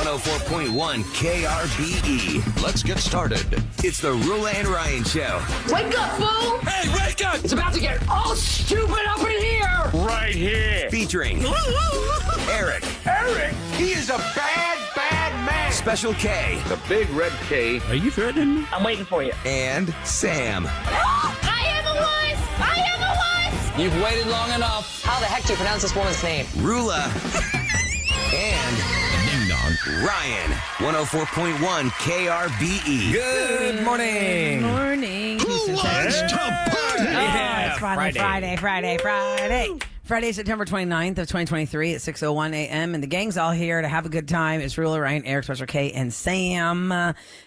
104.1 KRBE. Let's get started. It's the Roula and Ryan Show. Wake up, fool! Hey, wake up! It's about to get all stupid up in here! Right here. Featuring Eric. Eric, he is a bad, bad man. Special K. The big red K. Are you threatening me? I'm waiting for you. And Sam. I am a wuss! I am a wuss! You've waited long enough. How the heck do you pronounce this woman's name? Roula. And Ding Dong. Ryan. 104.1 KRBE. Good morning. Good morning. Who wants to party? Yeah, it's Friday. Friday, September 29th of 2023 at 6:01 a.m. And the gang's all here to have a good time. It's Roula, Ryan, Eric, Special K, and Sam.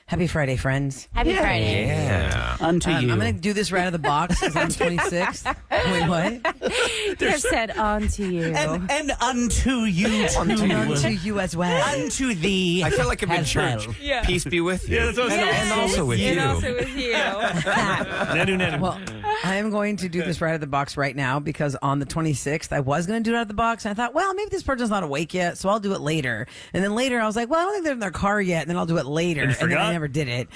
Happy Friday, friends. Happy Friday. Yeah. Unto you. I'm going to do this right out of the box because I'm 26th. Wait, what? You have said on to you. And unto you too. Unto you as well. Unto thee. I feel like I'm in as church. well. Yeah. Peace be with you. Yeah, that's what I was and also with you. And also with you. Nanu. Well, I am going to do this right out of the box right now because on the 26th, I was going to do it out of the box. And I thought, well, maybe this person's not awake yet, so I'll do it later. And then later, I was like, well, I don't think they're in their car yet, and then I'll do it later. And you then I forgot? never did it.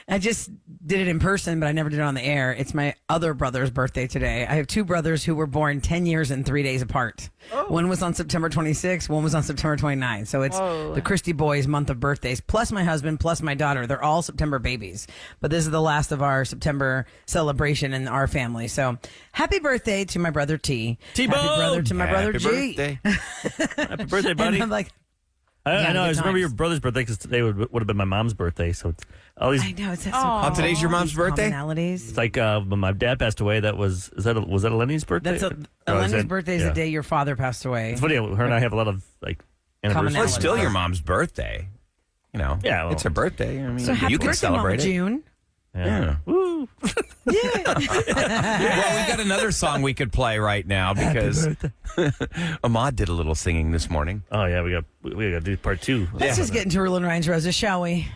I just did it in person, but I never did it on the air. It's my other brother's birthday today. I have two brothers who were born 10 years and 3 days apart. One was on September 26th, one was on September 29th. So it's the Christie boys' month of birthdays, plus my husband, plus my daughter. They're all September babies. But this is the last of our September celebration in our family. So happy birthday to my brother T. T-Bone! Happy brother to my brother Happy G. birthday. Happy birthday, buddy. And I'm like, I know. I good just remember times. your brother's birthday because today would have been my mom's birthday. So it's all these. I know, it's so Oh, today's your mom's birthday? commonalities. It's like when my dad passed away. Was that a Lenny's birthday? That's Oh, is Eleni's that- birthday is yeah. the day your father passed away. It's funny. Her and I have a lot of like anniversaries. Well, it's Commonalities. still your mom's birthday. You know, Yeah, well, it's her birthday. I mean, So happy you can birthday, celebrate Mama it. June. Yeah. Woo. Well, we got another song we could play right now because Ahmad did a little singing this morning. Oh yeah, we got to do part two. Let's just get into Roula and Ryan's Roses, shall we?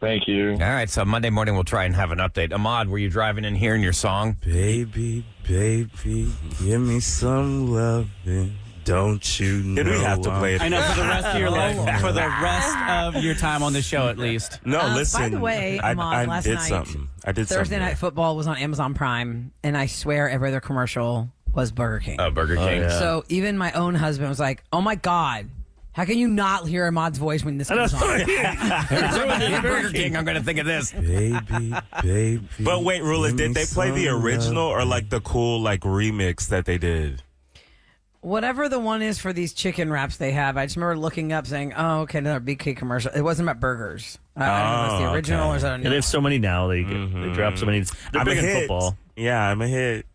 Thank you. All right, so Monday morning we'll try and have an update. Ahmad, were you driving in hearing your song? Baby, give me some loving. Don't you know? Did we have to play it? I know, for the rest of your life, for the rest of your time on the show, at least. No, listen. By the way, I Ahmad, last did night, something. I did Thursday something. Night Football was on Amazon Prime, and I swear every other commercial was Burger King. Burger King. yeah. So even my own husband was like, "Oh my God, how can you not hear Ahmad's voice when this comes on?" Burger King, I'm going to think of this. Baby. But wait, Rula, did they play the original or like the cool like remix that they did? Whatever the one is for these chicken wraps they have, I just remember looking up saying, "Oh, okay, another BK commercial." It wasn't about burgers. I don't know if it's the original or is that a Yeah, new they one? have so many now. They drop so many. They're I'm big a in hit. football. Yeah, I'm a hit.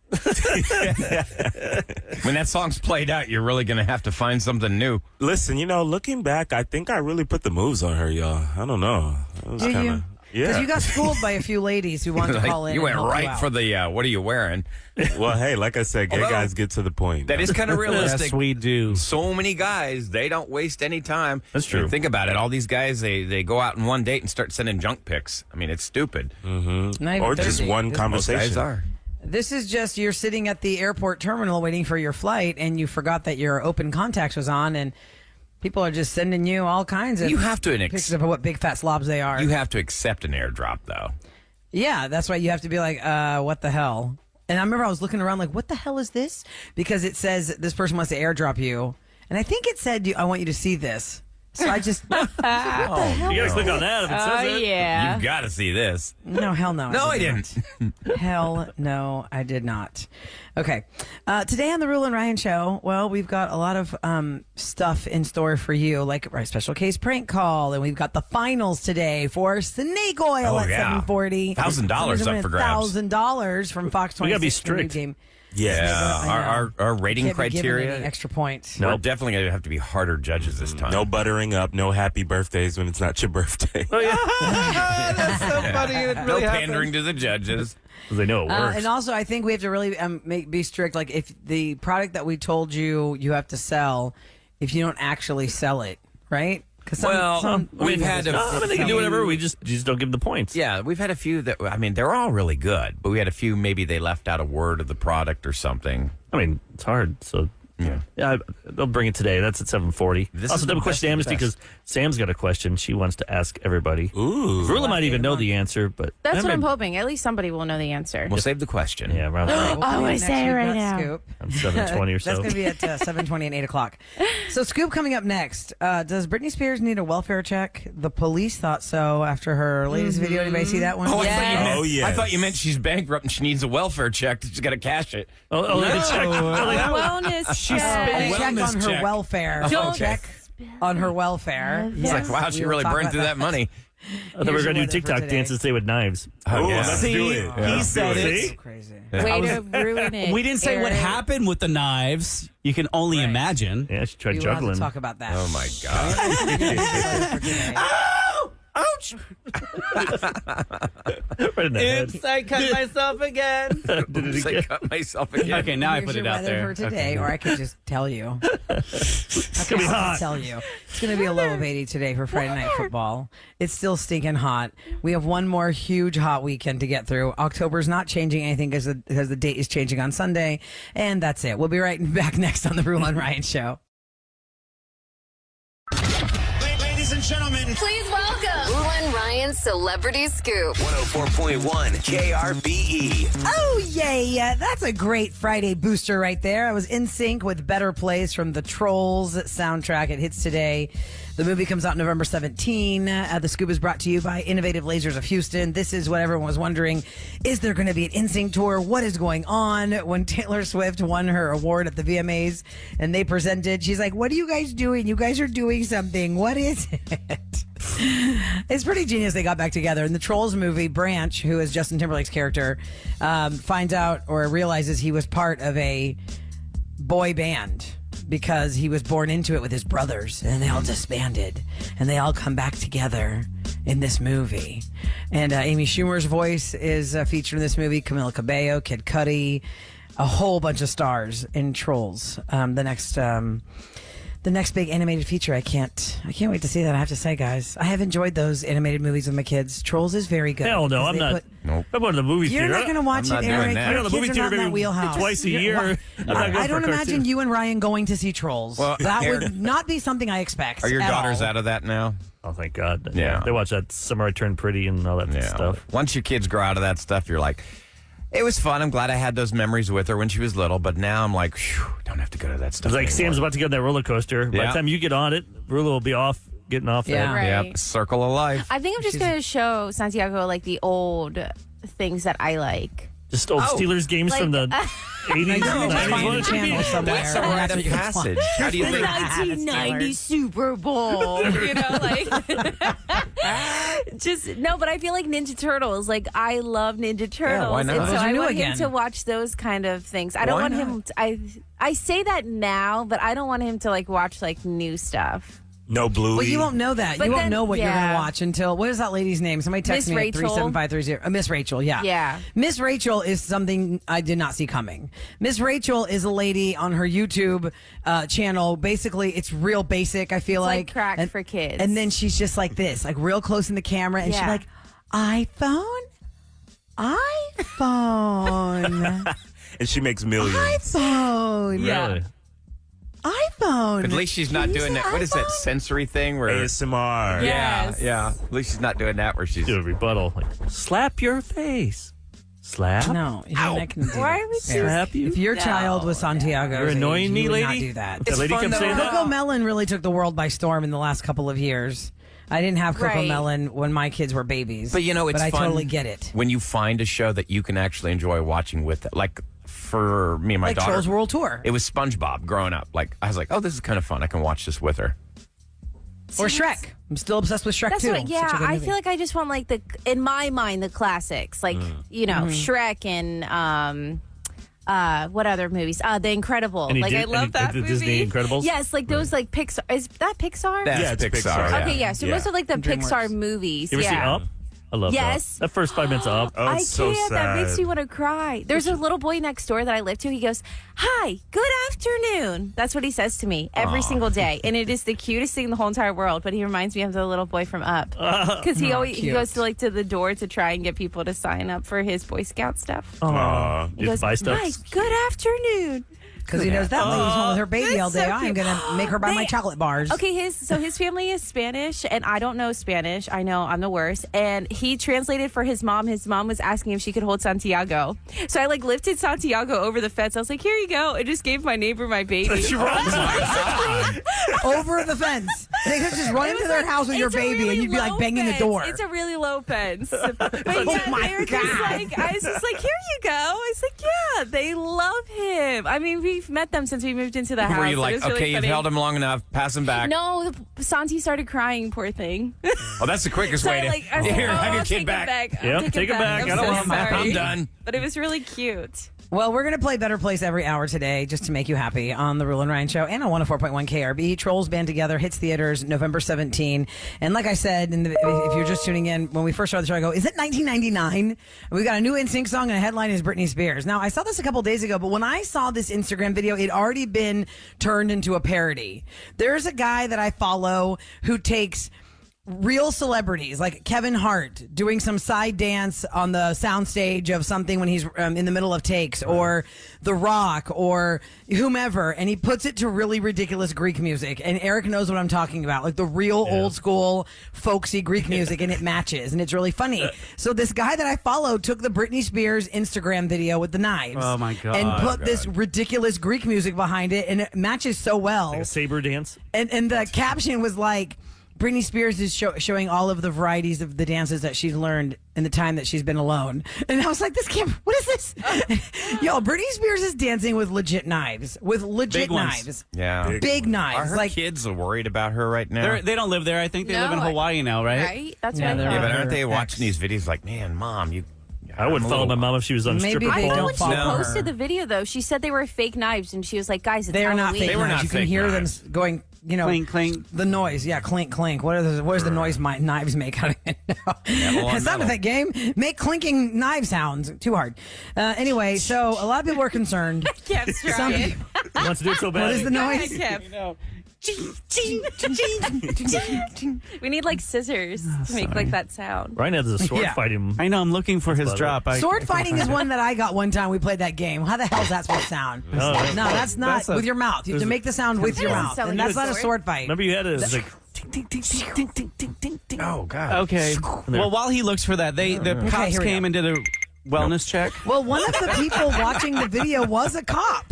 When that song's played out, you're really going to have to find something new. Listen, looking back, I think I really put the moves on her, y'all. I don't know. It was Do you? kinda, Because yeah. you got schooled by a few ladies who wanted to call in. you went and help right out. for the, what are you wearing? Well, hey, like I said, gay Although, guys get to the point. That is kind of realistic. Yes, we do. So many guys, they don't waste any time. That's true. Think about it. All these guys, they go out in one date and start sending junk pics. I mean, it's stupid. Not even or just 30. one This- Most conversation. guys are. This is just you're sitting at the airport terminal waiting for your flight, and you forgot that your open contacts was on, and people are just sending you all kinds of You have to pictures of what big fat slobs they are. You have to accept an airdrop, though. Yeah, that's why you have to be like, what the hell? And I remember I was looking around like, what the hell is this? Because it says this person wants to airdrop you, and I think it said, I want you to see this. So I just, what the hell? You gotta click on that if it says it. yeah. You've got to see this. No, hell no. No, I did didn't. not. Hell no, I did not. Okay. Today on the Roula and Ryan Show, well, we've got a lot of stuff in store for you, like our special case prank call, and we've got the finals today for snake oil at 740. $1,000 up for grabs. $1,000 from Fox 26. We gotta be the new strict. game. Yeah, our rating Can't be given criteria. any extra points. We're definitely going to have to be harder judges this time. No buttering up, no happy birthdays when it's not your birthday. Oh yeah. That's so funny. It no pandering to the judges. 'Cause they know it works. And also, I think we have to really be strict. Like, if the product that we told you have to sell, if you don't actually sell it, right? Because we've had they can do whatever. We just don't give them the points. Yeah, we've had a few that, I mean, they're all really good, but we had a few maybe they left out a word of the product or something. I mean, it's hard. So Yeah, they'll bring it today. That's at 7:40. Also, double question amnesty because Sam's got a question she wants to ask everybody. Ooh. Rula might even know the answer, but That's what I'm hoping. At least somebody will know the answer. We'll save the question. Yeah, around I want to say it right now. Scoop. 7:20 or so. That's going to be at 7:20 and 8 o'clock. So, Scoop coming up next. Does Britney Spears need a welfare check? The police thought so after her latest video. Anybody see that one? Oh, yes. I thought you meant she's bankrupt and she needs a welfare check. She's got to cash it. Wellness She's check. Check wellness on her check. welfare. Don't Check on her welfare. It's like, wow, she really burned through that money. I thought we were going to do TikTok dances today with knives. Oh, yeah. let's do it. He said it. So crazy. Way to ruin it. We didn't say what Eric. happened with the knives. You can only imagine. Yeah, she tried We will have juggling. to talk about that. Oh, my God. Ouch! Right in the head. I cut myself again. Did it I again. cut myself again. Okay, now I Here's put your it out weather there. for today, or I could just tell you. It's going to be hot. Tell you. It's going to be a low of 80 today for Friday Night Football. It's still stinking hot. We have one more huge hot weekend to get through. October's not changing anything because the date is changing on Sunday, and that's it. We'll be right back next on the Roula and Ryan Show. Ladies and gentlemen, Please welcome Roula and Ryan's Celebrity Scoop. 104.1 KRBE. Oh, yay. That's a great Friday booster right there. I was in sync with Better Place from the Trolls soundtrack. It hits today. The movie comes out November 17. The Scoop is brought to you by Innovative Lasers of Houston. This is what everyone was wondering. Is there going to be an NSYNC tour? What is going on? When Taylor Swift won her award at the VMAs and they presented, she's like, what are you guys doing? You guys are doing something. What is it? It's pretty genius they got back together. In the Trolls movie, Branch, who is Justin Timberlake's character, finds out or realizes he was part of a boy band because he was born into it with his brothers, and they all disbanded, and they all come back together in this movie. And Amy Schumer's voice is featured in this movie, Camila Cabello, Kid Cudi, a whole bunch of stars in Trolls. The next big animated feature, I can't wait to see that. I have to say, guys, I have enjoyed those animated movies with my kids. Trolls is very good. Hell no, because I'm they not. Nope. I'm going to the movie You're theater. not going to watch I'm it, not doing Eric. that. Your I go to the movie kids are not theater in that maybe wheelhouse. twice a year. I'm not going I for don't a imagine cartoon. you and Ryan going to see Trolls. Well, that Eric- would not be something I expect. Are your at daughters all. out of that now? Oh, thank God. Yeah. They watch that Summer I Turned Pretty and all that stuff. Once your kids grow out of that stuff, you're like, it was fun. I'm glad I had those memories with her when she was little, but now I'm like, phew, don't have to go to that stuff It's like anymore. Sam's about to get on that roller coaster. By Yeah. the time you get on it, Rula will be getting off Yeah. that. Right. Yep, circle of life. I think I'm just going to show Santiago like the old things that I like. Just old Steelers games from the 80s. Find a 90s. channel somewhere. That's a and rite that's of what you watch. passage. How do you think? 1990 Super Bowl, you know, like but I feel like Ninja Turtles. Like I love Ninja Turtles, why not? and so Those are I new want again. him to watch those kind of things. I don't Why want not? him. I say that now, but I don't want him to like watch like new stuff. No Bluey. Well, you won't know that. But you won't then- know what you're going yeah. to watch until, what is that lady's name? Somebody text Miss me Rachel? at 37530. Miss Rachel, yeah. Yeah. Miss Rachel is something I did not see coming. Miss Rachel is a lady on her YouTube channel. Basically, it's real basic, I feel It's like like. crack And- for kids. And then she's just like this, like real close in the camera. And she's Yeah. like, iPhone. And she makes millions. iPhone. Really? iPhone. At least she's not Use doing an that. What is that iPhone? sensory thing where? ASMR. Yes. Yeah. At least she's not doing that where she's. Do a rebuttal. Like, slap your face. Slap? No, you're not going to do Why that. are we Slap you? If your child was Santiago's You're annoying age, me, you would not lady? do that. The lady fun, kept though. saying that? Coco Melon really took the world by storm in the last couple of years. I didn't have Coco Right. Melon when my kids were babies. But you know, it's I fun totally get it. when you find a show that you can actually enjoy watching with it. Like for me and my Like daughter, Trolls World Tour. it was SpongeBob growing up. Like I was like, oh, this is kind of fun. I can watch this with her. Or Shrek. I'm still obsessed with Shrek That's too. what, Such yeah, a good I movie. feel like I just want like in my mind, the classics, like you know, Shrek and what other movies? The Incredible. Any Like I love that the movie. Disney Incredibles? Yes, like those like Pixar. Is that Pixar? Yeah, it's Pixar. Okay, yeah. So most of like the DreamWorks. Pixar movies. You ever see yeah. Up? I love Yes. Up. That first 5 minutes of Up. Oh, I it's so can't. That makes sad. me want to cry. There's a little boy next door that I live to. He goes, "Hi, good afternoon." That's what he says to me every single day, and it is the cutest thing in the whole entire world. But he reminds me of the little boy from Up because he cute. goes to the door to try and get people to sign up for his Boy Scout stuff. Aw. He You have goes, to buy stuff? "Hi, good afternoon." Because he knows that lady's home with her baby all day. so I'm cute. going to make her buy my chocolate bars. Okay, his family is Spanish, and I don't know Spanish. I know I'm the worst. And he translated for his mom. His mom was asking if she could hold Santiago. So I lifted Santiago over the fence. I was like, here you go. And just gave my neighbor my baby. She runs over the fence. They could just run into their house with your baby, really and you'd be like banging fence. the door. It's a really low fence. But my they were just God. I was just like, here you go. I was like, yeah, they love him. I mean, we've met them since we moved into the house. Were you It like, was really okay, you've funny. held him long enough, pass him back? No, Santi started crying, poor thing. Oh, that's the quickest way to. I was like, Here, have your I'll kid take back. It back. Yep, take it back. I don't want him back. I'm done. But it was really cute. Well, we're going to play Better Place every hour today just to make you happy on the Roula and Ryan Show and on 104.1 KRB. Trolls Band Together hits theaters November 17. And like I said, if you're just tuning in, when we first started the show, I go, is it 1999? We've got a new NSYNC song and a headline is Britney Spears. Now, I saw this a couple days ago, but when I saw this Instagram video, it already been turned into a parody. There's a guy that I follow who takes real celebrities like Kevin Hart doing some side dance on the soundstage of something when he's in the middle of takes, or The Rock, or whomever, and he puts it to really ridiculous Greek music. And Eric knows what I'm talking about, like the real old school folksy Greek music, and it matches, and it's really funny. So this guy that I follow took the Britney Spears Instagram video with the knives, Oh, my God. and put this ridiculous Greek music behind it, and it matches so well. Like a saber dance. And the caption was like, Britney Spears is showing all of the varieties of the dances that she's learned in the time that she's been alone. And I was like, what is this? Yo, Britney Spears is dancing with legit knives. With legit Big ones. knives. Yeah. Big knives. Are her like kids worried about her right now? They don't live there. I think they live in No, Hawaii now, right? Right? That's Yeah, what I they're- thought. Yeah, but aren't they Her watching ex. these videos like, man, Mom, you... I wouldn't follow my mom if she was on Maybe stripper they pole. don't When she follow her. posted the video, though, she said they were fake knives, and she was like, guys, it's They are not Halloween. fake They were knives. not You can fake hear knives. them going, Clink, clink. The noise. Yeah, clink, clink. What is the noise knives make? I don't even know. on It's not metal. that game. Make clinking knife sounds. Too hard. Anyway, so a lot of people are concerned. Kept Some trying. people- He wants to do it so bad. What is the Go ahead, noise? Kev. We need like scissors to make like that sound. Ryan has a sword Yeah. fighting. I know. I'm looking for his Love it. drop. Sword fighting is one that I got one time. We played that game. How the hell is that supposed to sound? Oh, No, that's not That's a- with your mouth. You have to make the sound with your doesn't mouth, sound and like that's a not a sword. sword fight. Remember you had it? It was like ting, ting, ting, ting, ting, ting, ting, ting, ting. Oh, God. Okay. Well, while he looks for that, the cops here we came go. and did a wellness check. Well, one of the people watching the video was a cop.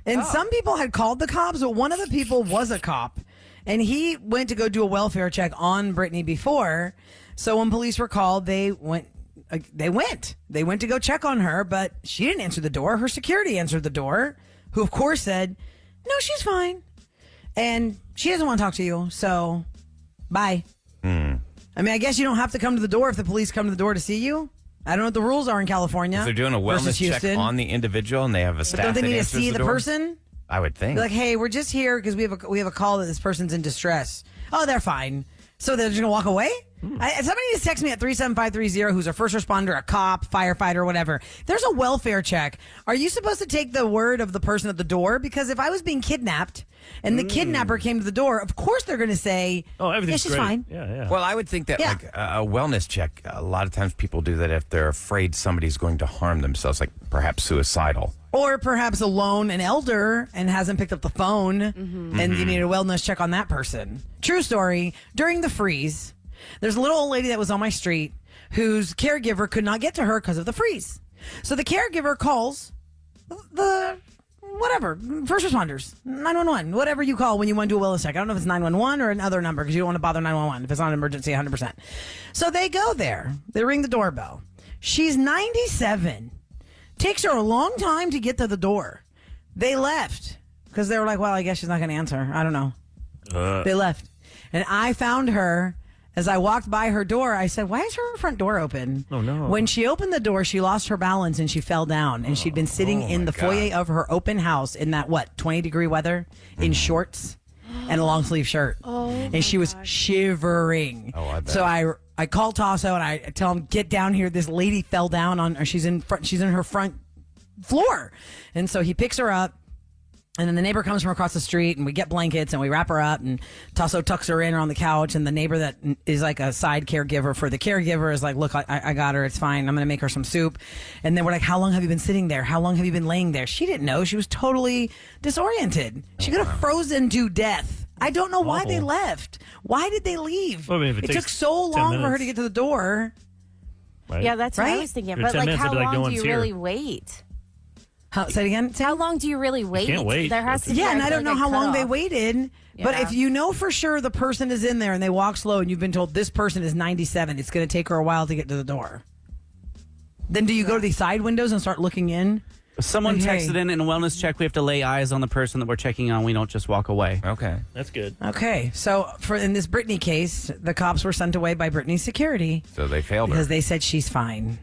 And some people had called the cops, but one of the people was a cop. And he went to go do a welfare check on Brittany before. So when police were called, they went to go check on her, but she didn't answer the door. Her security answered the door, who of course said, "No, she's fine. And she doesn't want to talk to you. So bye." I mean, I guess you don't have to come to the door if the police come to the door to see you. I don't know what the rules are in California. If they're doing a versus wellness check Houston. on the individual and they have a But staff don't they that need to answers see the door? person? I would think. Be like, hey, we're just here because we have a call that this person's in distress. Oh, they're fine. So they're just gonna walk away? Somebody needs to text me at 37530 who's a first responder, a cop, firefighter, whatever. There's a welfare check. Are you supposed to take the word of the person at the door? Because if I was being kidnapped and the kidnapper came to the door, of course they're going to say, Oh, everything's she's great. fine. Yeah. Well, I would think that Yeah. like a wellness check, a lot of times people do that if they're afraid somebody's going to harm themselves, like perhaps suicidal. Or perhaps alone, an elder, and hasn't picked up the phone, and you need a wellness check on that person. True story. During the freeze, there's a little old lady that was on my street whose caregiver could not get to her because of the freeze. So the caregiver calls the whatever, first responders, 911, whatever you call when you want to do a wellness check. I don't know if it's 911 or another number because you don't want to bother 911 if it's not an emergency 100%. So they go there. They ring the doorbell. She's 97. Takes her a long time to get to the door. They left because they were like, well, I guess she's not going to answer. I don't know. They left. And I found her as I walked by her door. I said, why is her front door open? Oh, no. When she opened the door, she lost her balance and she fell down. And she'd been sitting in the foyer of her open house in that, 20-degree weather in shorts and a long sleeve shirt. And she was shivering. Oh, I bet. So I call Tasso and I tell him, get down here. This lady fell down on, or she's in her front floor. And so he picks her up. And then the neighbor comes from across the street, and we get blankets and we wrap her up, and Tasso tucks her in on the couch. And the neighbor that is like a side caregiver for the caregiver is like, look, I got her. It's fine. I'm going to make her some soup. And then we're like, how long have you been sitting there? How long have you been laying there? She didn't know. She was totally disoriented. She could have frozen to death. I don't know why they left. Why did they leave? Well, I mean, if it took so long for her to get to the door. Right. Yeah, that's what I was thinking. But like, how long do you really wait? Say it again? How long do you really wait? You can't wait. There has to be. Yeah, and I don't know how long they waited. But Yeah. if you know for sure the person is in there and they walk slow and you've been told this person is 97, it's going to take her a while to get to the door. Then do you go to the side windows and start looking in? Someone texted in a wellness check. We have to lay eyes on the person that we're checking on. We don't just walk away. Okay. That's good. Okay. So in this Brittany case, the cops were sent away by Brittany's security. So they failed her. Because they said she's fine.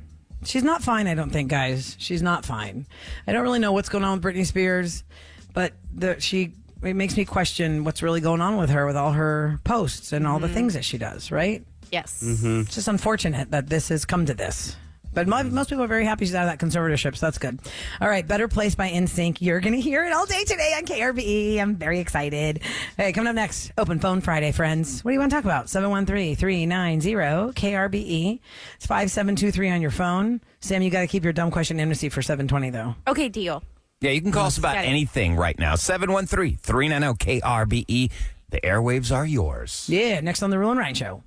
She's not fine, I don't think, guys. She's not fine. I don't really know what's going on with Britney Spears, but it makes me question what's really going on with her with all her posts and all the things that she does, right? Yes. It's just unfortunate that this has come to this. But most people are very happy she's out of that conservatorship, so that's good. All right, Better Place by NSYNC. You're going to hear it all day today on KRBE. I'm very excited. Hey, coming up next, Open Phone Friday, friends. What do you want to talk about? 713-390-KRBE. It's 5723 on your phone. Sam, you got to keep your dumb question amnesty for 720, though. Okay, deal. Yeah, you can call us about anything right now. 713-390-KRBE. The airwaves are yours. Yeah, next on the Roula and Ryan Show.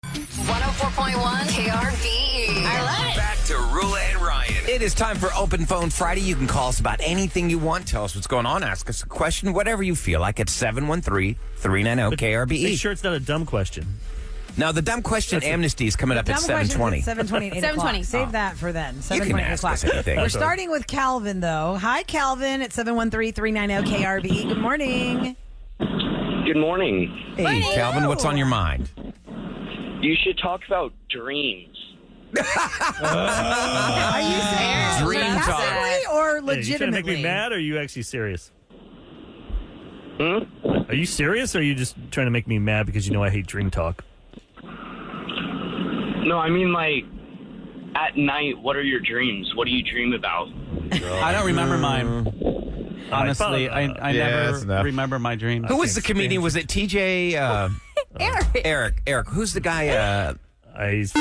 104.1 KRBE. I love it. Back to Roula and Ryan. It is time for Open Phone Friday. You can call us about anything you want. Tell us what's going on. Ask us a question, whatever you feel like. It's 713-390-KRBE. Make sure it's not a dumb question. Now, the dumb question amnesty is coming up at 720. 720, 8 720. Save that for then. You 720, can 8 ask o'clock. us anything. We're starting with Calvin, though. Hi, Calvin at 713-390-KRBE. Good morning. Good morning. Hey, Calvin, what's on your mind? You should talk about dreams. Are you saying Dream sarcastically or Hey, you trying to legitimately? make me mad, or are you actually serious? Hmm? Are you serious, or are you just trying to make me mad because you know I hate dream talk? No, I mean, like, at night, what are your dreams? What do you dream about? I don't remember mine. Honestly, I that's never enough. remember my dreams. Who was the comedian? Was it TJ? Eric. Who's the guy? He's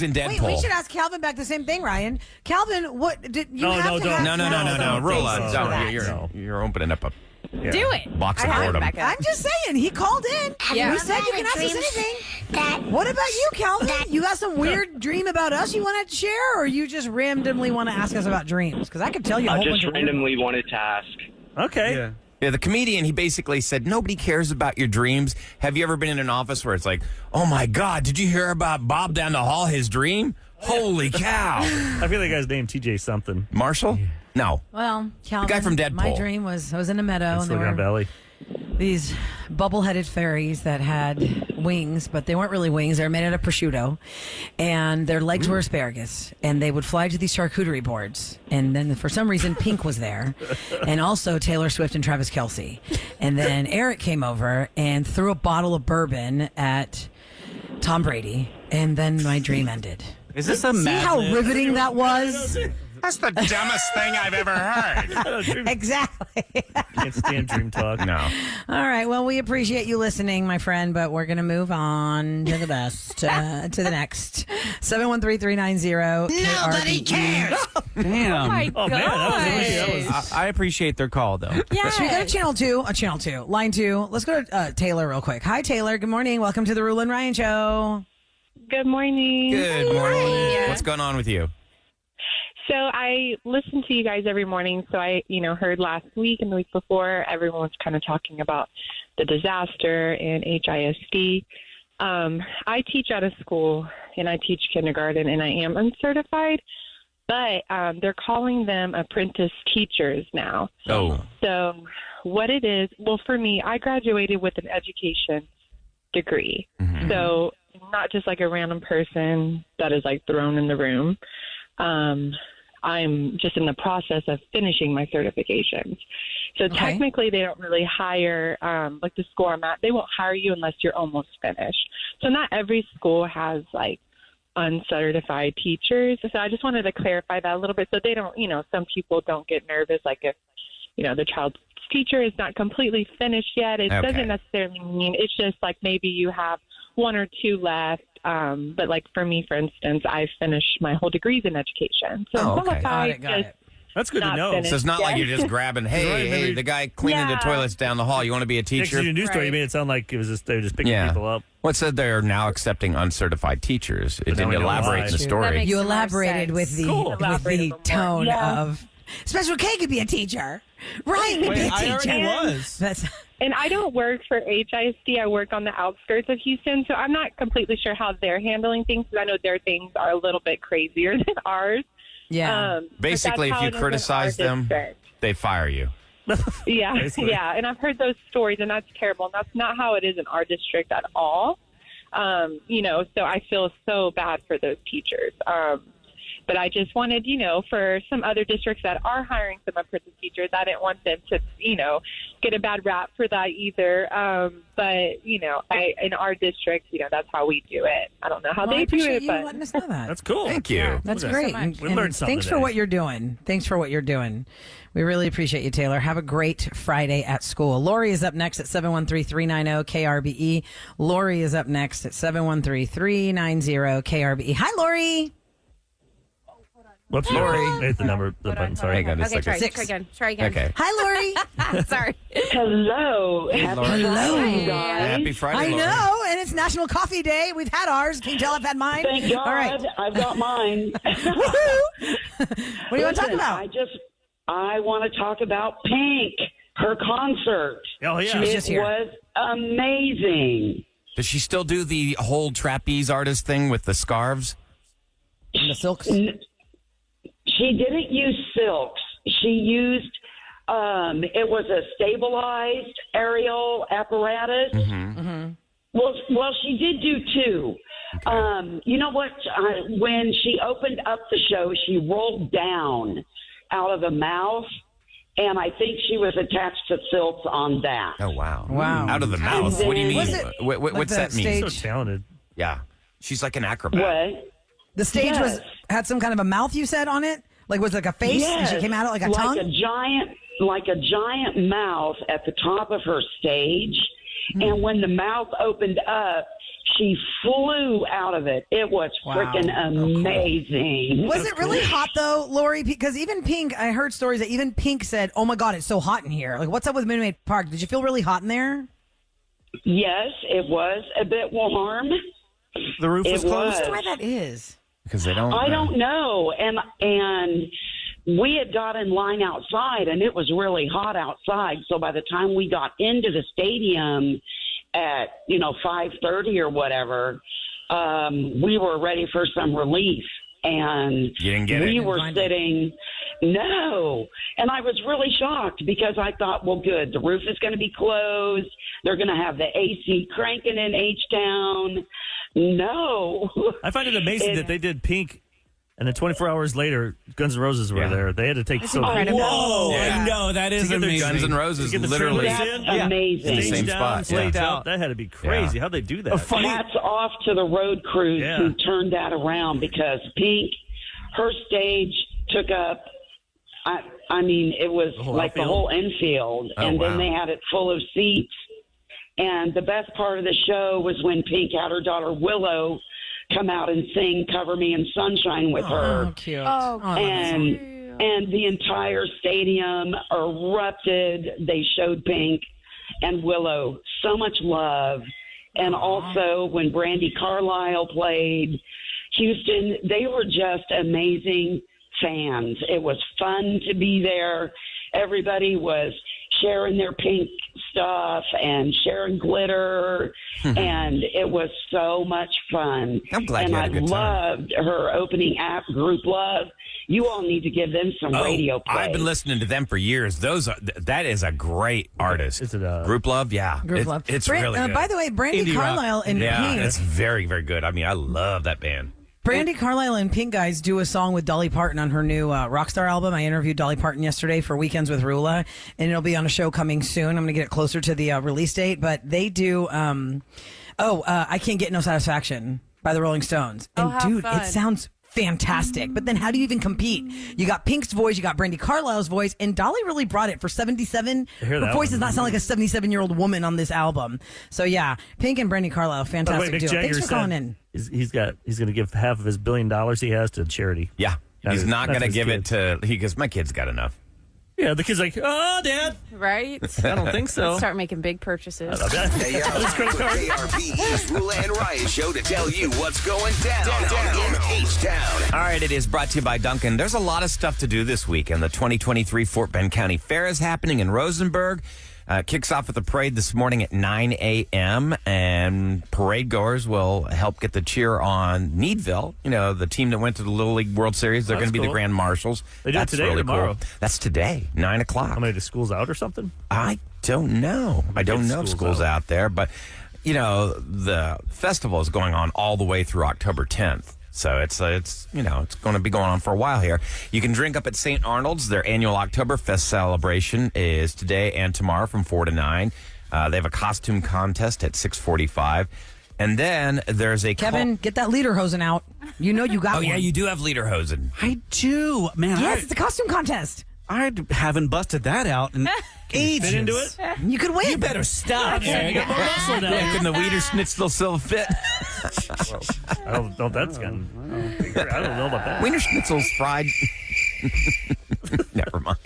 in Deadpool. Wait, we should ask Calvin back the same thing, Ryan. Calvin, what did you No, have no, to don't. have? No. Rolla, Don't. don't. You're opening up a Do it. box of I have it boredom. back up. I'm just saying, he called in. Yeah. We said you can ask us anything. What about you, Calvin? You got some weird dream about us you want to share, or you just randomly want to ask us about dreams? Because I could tell you a I whole bunch just of weird- randomly wanted to ask. okay. Yeah, the comedian, he basically said, nobody cares about your dreams. Have you ever been in an office where it's like, oh my God, did you hear about Bob down the hall, his dream? Holy cow. I feel like the guy's named TJ something. Marshall? No. Well, Calvin, The guy from Deadpool. my dream was I was in a meadow In and there Silicon were Valley. these bubble-headed fairies that had wings, but they weren't really wings. They were made out of prosciutto, and their legs were asparagus. And they would fly to these charcuterie boards. And then for some reason, Pink was there, and also Taylor Swift and Travis Kelce. And then Eric came over and threw a bottle of bourbon at Tom Brady, and then my dream ended. Is this a See how riveting that was? That's the dumbest thing I've ever heard. Exactly. Can't stand dream talk. No. All right. Well, we appreciate you listening, my friend, but we're going to move on to the best, to the next. 713-390. Nobody cares. Damn. Oh my Oh, man, that was I appreciate their call, though. Yeah. Should we go to channel 2? Channel 2. Line 2. Let's go to Taylor real quick. Hi, Taylor. Good morning. Welcome to the Roula and Ryan Show. Good morning. Good morning. What's going on with you? So I listen to you guys every morning. So I, heard last week and the week before, everyone was kind of talking about the disaster in HISD. I teach at a school and I teach kindergarten and I am uncertified, but they're calling them apprentice teachers now. Oh. So what it is, well, for me, I graduated with an education degree. Mm-hmm. So not just like a random person that is like thrown in the room. I'm just in the process of finishing my certifications. So technically they don't really hire, like the school I'm at, they won't hire you unless you're almost finished. So not every school has like uncertified teachers. So I just wanted to clarify that a little bit so they don't, some people don't get nervous, like if, the child's teacher is not completely finished yet. It doesn't necessarily mean, it's just like maybe you have 1 or 2 left. But like for me, for instance, I finished my whole degrees in education. So I'm qualified. Got it. That's good to know. So it's not like you're just grabbing, hey, the guy cleaning the toilets down the hall. You want to be a teacher? Next to your news story, you made it sound like it was just, they were just picking people up. Well, it said they're now accepting uncertified teachers. It didn't elaborate in the story. You elaborated with the tone of Special K could be a teacher. Ryan could be a teacher. I already was. And I don't work for HISD. I work on the outskirts of Houston, so I'm not completely sure how they're handling things because I know their things are a little bit crazier than ours. Yeah. Basically, if you criticize them, they fire you. Yeah, yeah. And I've heard those stories, and that's terrible. And that's not how it is in our district at all. So I feel so bad for those teachers. But I just wanted, for some other districts that are hiring some apprentice teachers, I didn't want them to, get a bad rap for that either. But, in our district, that's how we do it. I don't know how they do it, but letting us know that. That's cool. Thank you. That's great. We learned something Thanks for today. what you're doing. Thanks for what you're doing. We really appreciate you, Taylor. Have a great Friday at school. Lori is up next at 713-390-KRBE. Lori is up next at 713-390-KRBE. Hi, Lori. Whoops, Lori. Hit the number, the button. Sorry. Hang on a Okay, second. try again. Okay. Hi, Lori. Sorry. Hello. Hello. Happy Friday, I Lori. know, and it's National Coffee Day. We've had ours. Can you tell I've had mine? Thank God. All right. I've got mine. Woohoo! What do you want to talk about? I want to talk about Pink, her concert. Oh, yeah. She was just here. It was amazing. Does she still do the whole trapeze artist thing with the scarves? And the silks? She didn't use silks. She used, it was a stabilized aerial apparatus. Mm-hmm. Well, she did do 2. Okay. You know what? When she opened up the show, she rolled down out of the mouth, and I think she was attached to silks on that. Oh, wow. Wow. Out of the mouth? What do you mean? Was it What's that mean? So talented. Yeah. She's like an acrobat. What? The stage had some kind of a mouth, you said, on it? Like, was it like a face? Yes. And she came out like a tongue? Like a giant mouth at the top of her stage. And when the mouth opened up, she flew out of it. It was freaking amazing. Was it really hot, though, Lori? Because even Pink, I heard stories that even Pink said, oh, my God, it's so hot in here. Like, what's up with Minute Maid Park? Did you feel really hot in there? Yes, it was a bit warm. The roof was closed? I wonder why that is. Because they don't. I don't know. And we had got in line outside, and it was really hot outside. So by the time we got into the stadium at 5:30 or whatever, we were ready for some relief. And You didn't get it? we were sitting. No. And I was really shocked because I thought, well, good, the roof is going to be closed. They're going to have the AC cranking in H-Town. No. I find it amazing that they did Pink, and then 24 hours later, Guns N' Roses were there. They had to take Whoa, I know, that is amazing. Guns N' Roses to get the literally trailers in. Amazing. in the same Stage down, spot. stage Yeah. out. That had to be crazy. How'd they do that? Hats off to the road crews who turned that around because Pink, her stage took up, I mean, it was like the whole infield. Oh, and wow. then they had it full of seats. And the best part of the show was when Pink had her daughter Willow come out and sing Cover Me in Sunshine with her. Oh, cute. And the entire stadium erupted. They showed Pink and Willow so much love. And also when Brandi Carlile played Houston, they were just amazing fans. It was fun to be there. Everybody was sharing their Pink stuff and sharing glitter, and it was so much fun. I'm glad and you had a good time. I loved her opening act, Group Love. You all need to give them some radio play. I've been listening to them for years. That is a great artist. Is it Group Love? Yeah. Group Love. It's really good. By the way, Brandi Indie rock. Carlile and Pink. it's very, very good. I mean, I love that band. Brandi Carlile and Pink guys do a song with Dolly Parton on her new Rockstar album. I interviewed Dolly Parton yesterday for Weekends with Roula, and it'll be on a show coming soon. I'm going to get it closer to the release date, but they do I Can't Get No Satisfaction. by the Rolling Stones. Oh, And how dude, fun. it sounds fantastic. But then how do you even compete? You got Pink's voice, you got Brandy Carlisle's voice, and Dolly really brought it for 77. hear Her that voice one. does not sound like a 77-year-old woman on this album. So yeah, Pink and Brandy Carlisle, By the way, fantastic Mick duo. Jagger Thanks for calling in. He's going to give half of his $1 billion he has to charity. Yeah. He's not going to his give it kid. to, he goes, my kid's got enough. Yeah, the kid's like, oh, Dad. Right? I don't think so. Start making big purchases. They are KRBE's Roula and Ryan show to tell you what's going down in H-Town. All right, it is brought to you by Duncan. There's a lot of stuff to do this weekend. The 2023 Fort Bend County Fair is happening in Rosenberg. Kicks off with a parade this morning at 9 a.m., and parade goers will help get the cheer on Needville. You know, the team that went to the Little League World Series. They're going to be the cool. Grand Marshals. They do it That's today or really tomorrow? Cool. That's today, 9 o'clock. How many the school's out or something? I don't know. I don't know if school's school's out there, but, you know, the festival is going on all the way through October 10th. So it's you know, it's going to be going on for a while here. You can drink up at St. Arnold's. Their annual Oktoberfest celebration is today and tomorrow from 4 to 9. They have a costume contest at 6:45. And then there's a... Kevin, get that lederhosen out. You know you got Oh, one. yeah, you do have lederhosen. I do. Man, Yes, it's a costume contest. I haven't busted that out in ages. Fit into it? You could win. You better stop. You got more muscle now. Yeah, can the Wiener Schnitzel still fit? I don't know if that's gonna. I don't know about that. Wiener Schnitzel's fried. Never mind.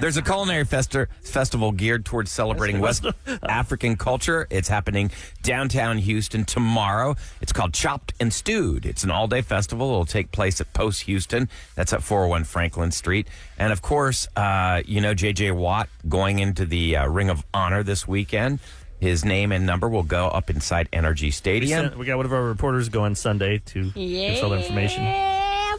There's a culinary festival geared towards celebrating West African culture. It's happening downtown Houston tomorrow. It's called Chopped and Stewed. It's an all-day festival. It'll take place at Post Houston. That's at 401 Franklin Street. And, of course, you know J.J. Watt going into the Ring of Honor this weekend. His name and number will go up inside NRG Stadium. We got one of our reporters going Sunday to give us all the information.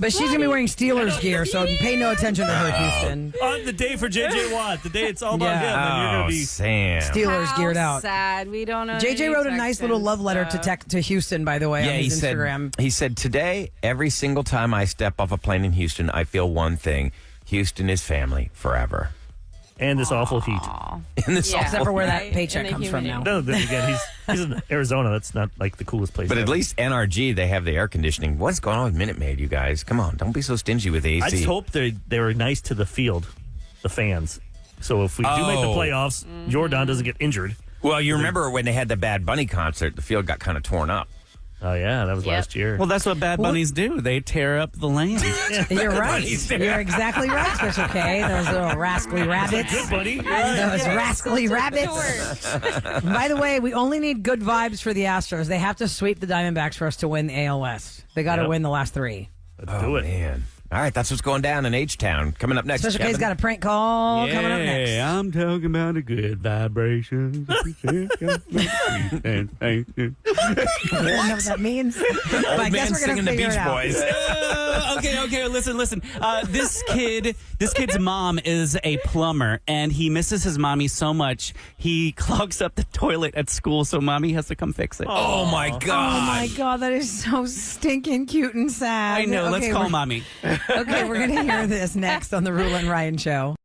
But she's going to be wearing Steelers gear, so pay no attention to her, Houston. On the day for J.J. Watt, the day it's all about him, and you're going to be Sam. Steelers geared out. Sad. We don't know. JJ any wrote a nice little love letter to Houston, by the way, on his Instagram. He said, today, every single time I step off a plane in Houston, I feel one thing. Houston is family forever. And this awful heat. And this awful Except for where that Right, paycheck and the comes from now. No, then again, he's in Arizona. That's not like the coolest place. But at ever. least NRG, they have the air conditioning. What's going on with Minute Maid, you guys? Come on, don't be so stingy with AC. I just hope they were nice to the field, the fans. So if we do make the playoffs, Jordan doesn't get injured. Well, you remember when they had the Bad Bunny concert, the field got kind of torn up. Oh, yeah, that was last year. Well, that's what bad bunnies do. They tear up the land. You're right. You're exactly right, Special K. Those little rascally rabbits. Good, buddy. Those rascally rabbits. By the way, we only need good vibes for the Astros. They have to sweep the Diamondbacks for us to win the AL West. They got to Yep. win the last three. Let's do it. Man. All right, that's what's going down in H-Town. Coming up next, Special K's Kevin. got a prank call coming up next. Yeah, I'm talking about a good vibration. I don't know what that means. But I Old guess man we're singing going the to figure Beach it out. Boys. Okay, listen. This kid's mom is a plumber, and he misses his mommy so much he clogs up the toilet at school, so mommy has to come fix it. Oh, my God. Oh, my God. That is so stinking cute and sad. I know. Let's Okay, call we're- mommy. Okay, we're going to hear this next on the Roula and Ryan Show.